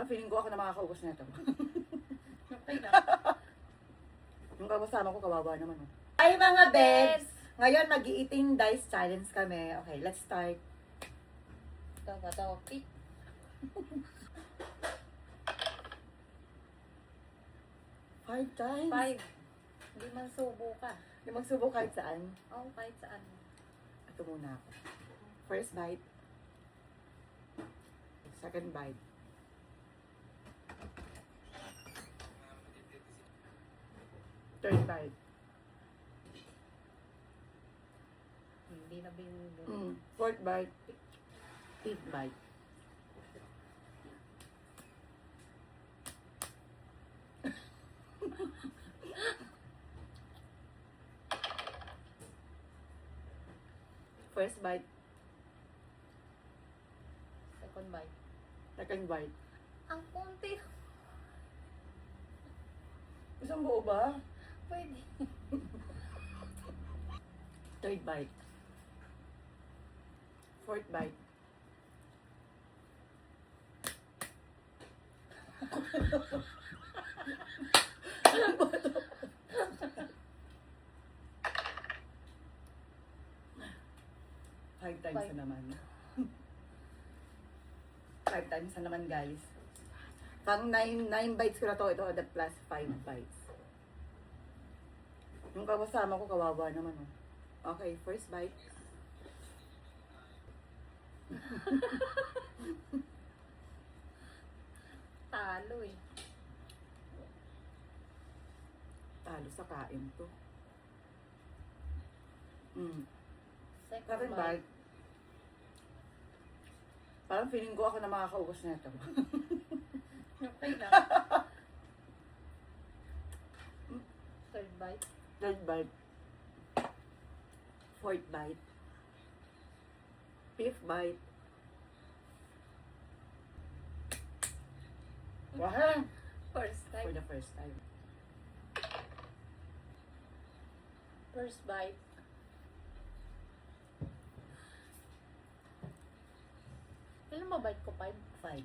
Parang feeling ko ako na makakaubos na ito. Okay na. Yung kasama ko, kawawa naman. Oh. Ay mga bebs! Ngayon, mag-eating dice challenge kami. Okay, let's start. Ito ba ito? Pick. 5 times? 5. Hindi man subo ka. Yung magsubok kahit saan. Oh, kahit saan. Ito muna ako. First bite. Second bite. Third bite. Hindi na binubo. Fourth bite. Fifth bite. First bite. Second bite. Second bite. Ang konti. Isang buo ba? Pwede. Third bite. Fourth bite. Alam ko ito. Five times na naman. 5 times na naman, guys. Pang 9 bites ko na to. Ito, the plus 5 bites. Yung kasama ko, kawawa naman. Oh. Okay, first bite. Talo eh. Talo sa kain to. Second Second bite. bite. Parang feeling ko ako na makakaubos na ito. Okay na. Third bite. Third bite. Fourth bite. Fifth bite. Wow! First For time. the first time. First bite. Kailan mo bite ko? 5? 5.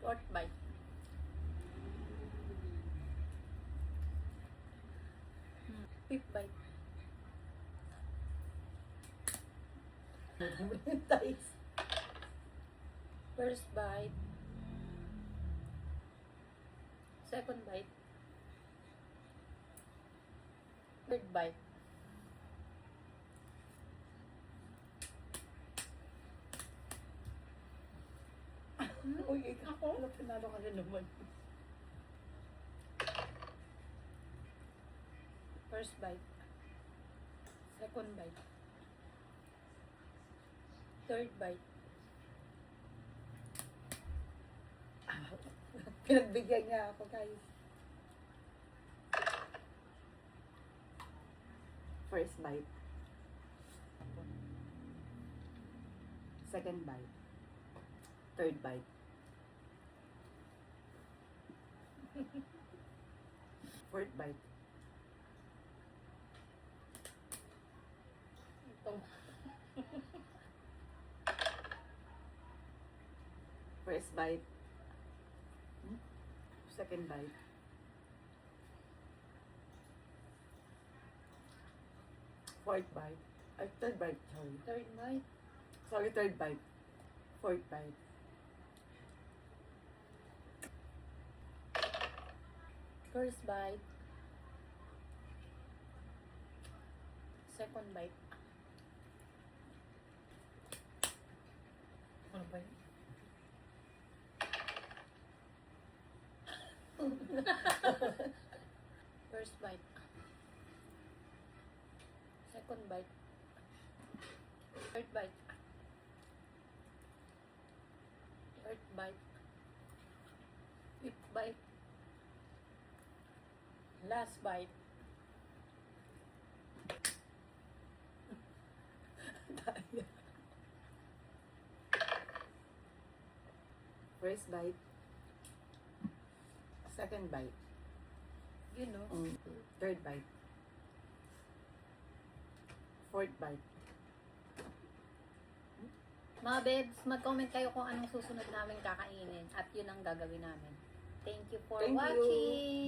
Fourth bite. Fifth bite. Dice. First bite. Second bite. Third bite. Uy, ako? Pinalo ka rin naman. First bite. Second bite. Third bite. Pinagbigyan niya ako, guys. First bite. Second bite. Third bite. Fourth bite. Ito. First bite. Second bite. Fourth bite. Ay, third bite, sorry. Third bite. Sorry, third bite. Fourth bite. First bite. Second bite. Ano ba yun? First bite. Second bite. Third bite. Fourth bite. Fifth bite. Last bite. First bite. Second bite. You know. Third bite. Fourth bite. Mga bebs, mag-comment kayo kung anong susunod namin kakainin at yun ang gagawin namin. Thank you for Thank you. watching!